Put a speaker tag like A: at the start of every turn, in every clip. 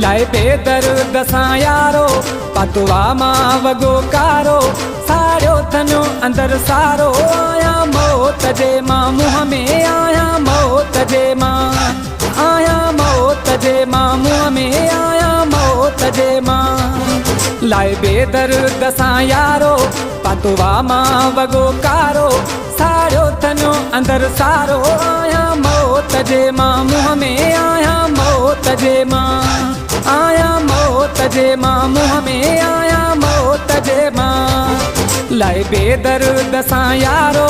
A: लाए बेदर्द सां यारो पतवा मां वगो कारो सारो थनो अंदर सारो आया मौत जे मां मुंह में आया मौत जे मां आया मौत जे मां मुंह में आया मौत जे मां लाए बेदर्द सां यारो पतवा मां वगो कारो सारो थनो अंदर सारो आया मौत जे मां मुंह में आया मौत जे मां आया मौत जे मां मुंह में आया मौत जे मां लाए बेदर्द सां यारो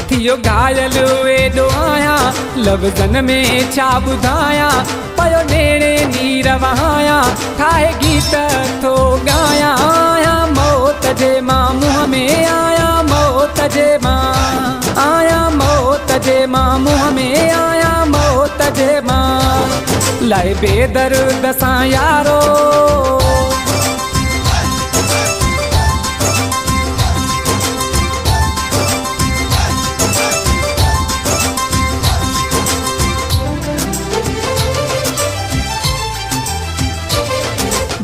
A: थियो घायल एडो आया लफ्ज़न में छा बुधाया पयो नेड़े नीर वहाया ठाहे गीत थो गाया आया मौत जे मां मुंह में आया मौत जे मां आया मौत जे मां मुंह में आया मौत जे मां लाए बेदर्द सां यारो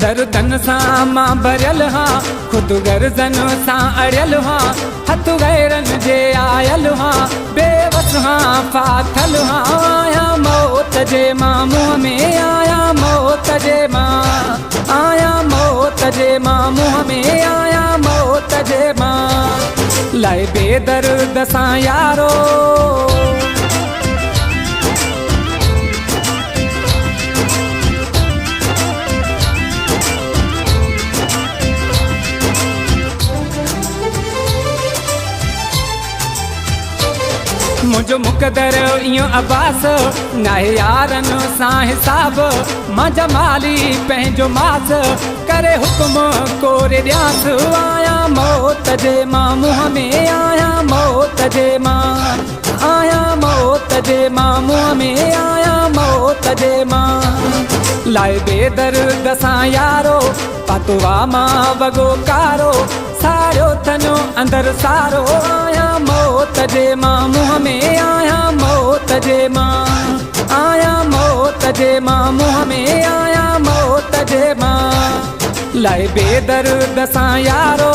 A: दर्दन सां मां भरियल हाँ खुद गर्जन सां अड़ियल हाँ हथ गैरन जे आयल हाँ बेवस हाँ फाथल हाँ आया मौत जे मां मुंह में आया मौत जे मां आया मौत जे मां मुंह में आया मौत जे मां लाए बेदर्द सां यारो मुझो मुक़दर इयो अब्बास नाहे यारन सां हिसाब मां जमाली पंहिंजो मास करे हुक्म कोरे ॾियास आया मौत जे मां मुंह में आया मौत जे मां आया मौत जे मां मुंह में आया मौत जे मां लाए बेदर्द सां यारो पतवा मां वगो कारो सारो थनो अंदर सारो आया मौत जे मां मुंह में आया मौत जे मां आया मौत जे मां मुंह में आया मौत जे मां लाए बेदर्द सां यारो